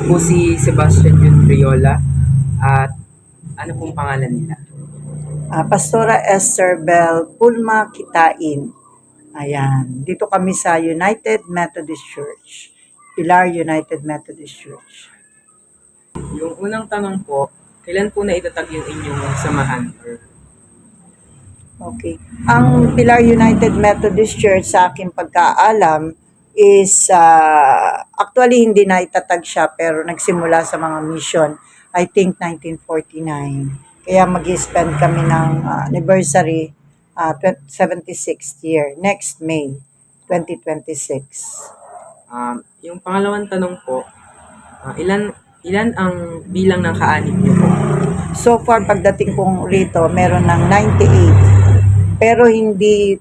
po si Sebastian Jun Riola at ano pong pangalan nila? Pastora Esther Bell Pulma Kitain. Ayan. Dito kami sa United Methodist Church. Pilar United Methodist Church. Yung unang tanong po, kailan po na itatag yung inyong samahan? Okay. Ang Pilar United Methodist Church sa aking pagkaalam is actually hindi na itatag siya pero nagsimula sa mga mission. I think 1949. Kaya mag-spend kami ng anniversary 76th year next May 2026. Yung pangalawang tanong po, ilan ang bilang ng kaanib niyo po? So far pagdating kong rito meron ng 98 pero hindi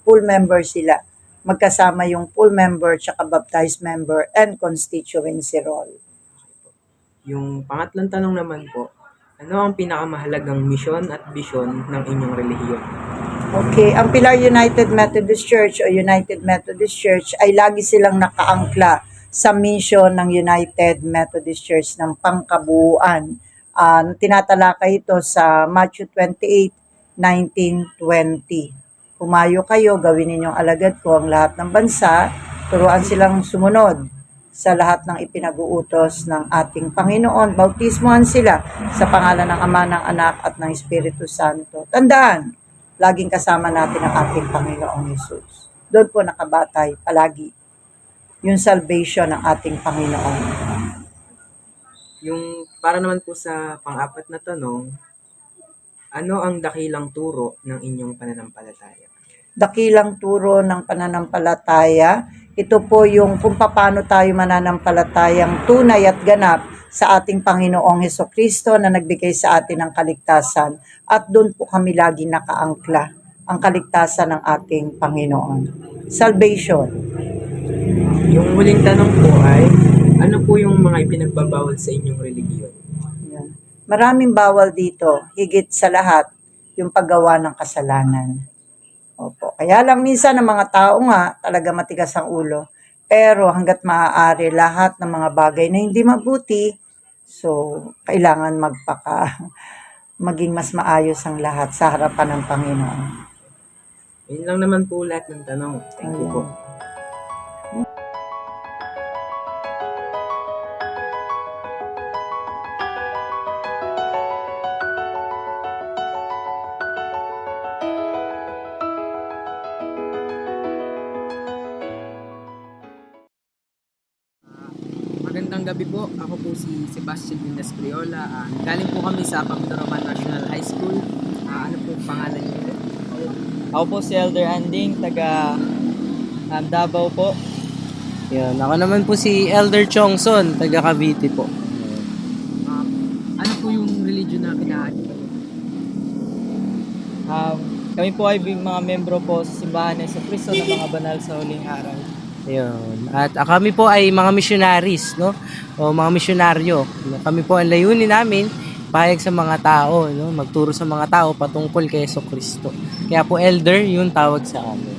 full member sila. Magkasama yung full member tsaka baptized member and constituency roll. Yung pangatlong tanong naman po, ano ang pinakamahalagang misyon at bisyon ng inyong relihiyon? Okay, ang Pilar United Methodist Church o United Methodist Church ay lagi silang nakaangkla sa mission ng United Methodist Church ng pangkabuuan. Tinatalakay ito sa Matthew 28:19-20. Pumayo kayo, gawin ninyong alagad ko ang lahat ng bansa, turuan silang sumunod sa lahat ng ipinag-uutos ng ating Panginoon. Bautismohan sila sa pangalan ng Ama, ng Anak at ng Espiritu Santo. Tandaan, laging kasama natin ang ating Panginoong Hesus. Doon po nakabatay palagi yung salvation ng ating Panginoon. Yung para naman po sa pang-apat na tanong, ano ang dakilang turo ng inyong pananampalataya? Dakilang turo ng pananampalataya, ito po yung kung paano tayo mananampalatayang tunay at ganap sa ating Panginoong Hesukristo na nagbigay sa atin ng kaligtasan. At doon po kami lagi nakaangkla, ang kaligtasan ng ating Panginoon. Salvation. Yung huling tanong po ay, ano po yung mga ipinagbabawal sa inyong relihiyon? Yan. Maraming bawal dito, higit sa lahat, yung paggawa ng kasalanan. Opo. Kaya lang minsan ng mga tao nga, talaga matigas ang ulo. Pero hanggat maaari, lahat ng mga bagay na hindi mabuti, so kailangan maging mas maayos ang lahat sa harapan ng Panginoon. Yun lang naman po lahat ng tanong. Thank you po. Magandang gabi po. Ako po si Sebastian Vindas Criola. Galing po kami sa Pamidoroman National High School. Ano po pangalan niyo po? Ako po si Elder Anding, taga Davao po. Yan. Ako naman po si Elder Chongson, taga Cavite po. Ano po yung religion na pinahahalagahan? Kami po ay mga membro po sa simbahan ng Jesucristo ng mga banal sa huling araw. Ayun. At kami po ay mga missionaries, no? O mga misyonaryo. Kami po ang layunin namin pahayag sa mga tao, no? Magturo sa mga tao patungkol kay Jesucristo. Kaya po elder yung tawag sa amin.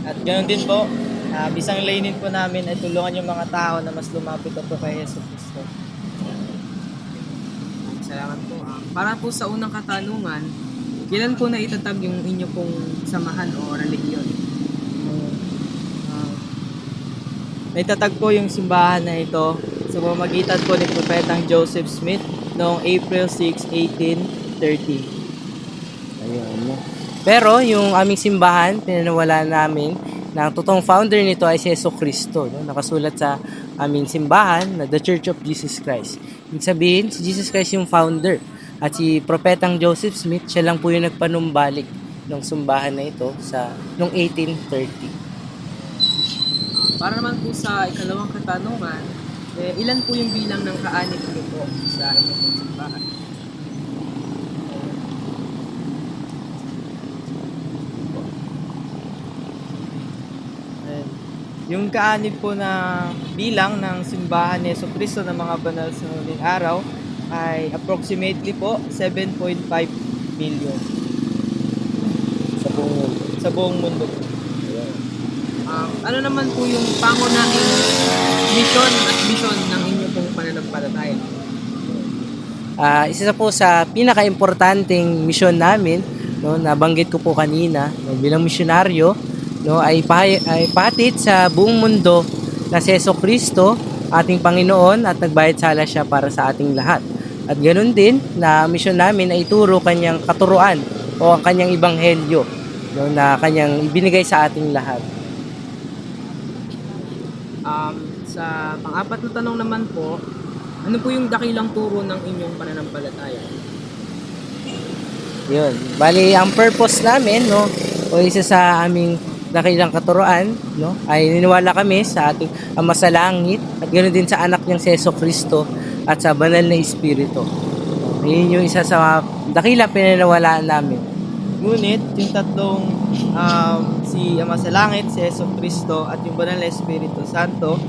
At ganoon din po, bisang layunin po namin ay tulungan yung mga tao na mas lumapit po kay Jesucristo. Salamat po. Para po sa unang katanungan, kailan po na itatag yung inyo pong samahan o relihiyon? Naitatag po yung simbahan na ito sa pamamagitan po ni Propetang Joseph Smith noong April 6, 1830. Ayun. Pero yung aming simbahan, pinanawala namin na ang totoong founder nito ay si Jesucristo. No? Nakasulat sa aming simbahan na The Church of Jesus Christ. Ibig sabihin, si Jesus Christ yung founder. At si Propetang Joseph Smith, siya lang po yung nagpanumbalik ng simbahan na ito noong 1830. Para naman po sa ikalawang katanungan, ilan po yung bilang ng kaanib niyo po sa inyong pong simbahan? Yung kaanib po na bilang ng simbahan ni Jesucristo ng mga banal sa huling araw ay approximately po 7.5 million sa buong mundo. Ano naman po yung pangunahing mission at vision ng inyo pong pananampalataya? Isa po sa pinaka-importanting misyon namin, no, nabanggit ko po kanina, no, bilang misyonaryo, no, ay patid sa buong mundo na si Jesucristo, ating Panginoon, at nagbayad sala siya para sa ating lahat. At ganoon din na misyon namin ay ituro kanyang katuruan o ang kanyang ibanghelyo, no, na kanyang ibinigay sa ating lahat. Sa pang-apat na tanong naman po, ano po yung dakilang turo ng inyong pananampalataya? Yun. Bali, ang purpose namin, no, o isa sa aming dakilang katuruan, no, ay niniwala kami sa ating Ama sa Langit at ganoon din sa anak niyang si Jesucristo at sa banal na Espiritu. Yun yung isa sa dakilang pinanawalaan namin. Ngunit, yung tatlong si Ama sa Langit, si Jesucristo at yung Banal na Espiritu Santo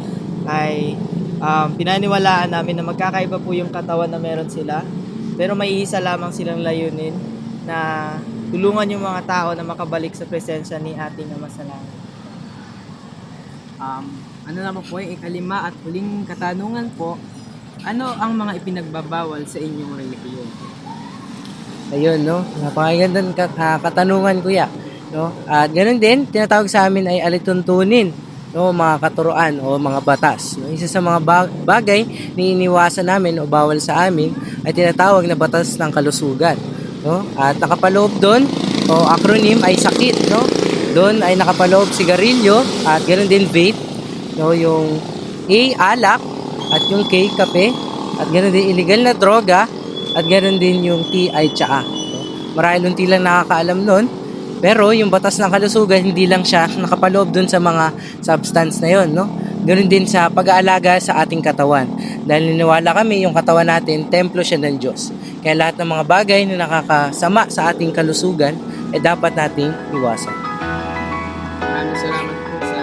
ay pinaniwalaan namin na magkakaiba po yung katawan na meron sila, pero may isa lamang silang layunin na tulungan yung mga tao na makabalik sa presensya ni ating Ama sa Langit. Ano naman po yung ikalima at huling katanungan po, ano ang mga ipinagbabawal sa inyong relihiyon? Ayun, no, napakagandang katanungan, kuya, no. At ganoon din, tinatawag sa amin ay alituntunin, no, mga katuruan o mga batas. No? Isa sa mga bagay na iniwasan namin o bawal sa amin ay tinatawag na batas ng kalusugan. No? At nakapaloob doon, o acronym ay sakit. No? Doon ay nakapaloob sigarilyo at ganoon din vape. No? Yung A, alak, at yung K, kape, at ganoon din illegal na droga, at ganoon din yung T ay tsaa. No? Marahil unti lang nakakaalam nun. Pero yung batas ng kalusugan, hindi lang siya nakapaloob dun sa mga substance na yon, no? Ganoon din sa pag-aalaga sa ating katawan. Dahil niniwala kami yung katawan natin, templo siya ng Diyos. Kaya lahat ng mga bagay na nakakasama sa ating kalusugan, ay dapat nating iwasan. Maraming salamat po sa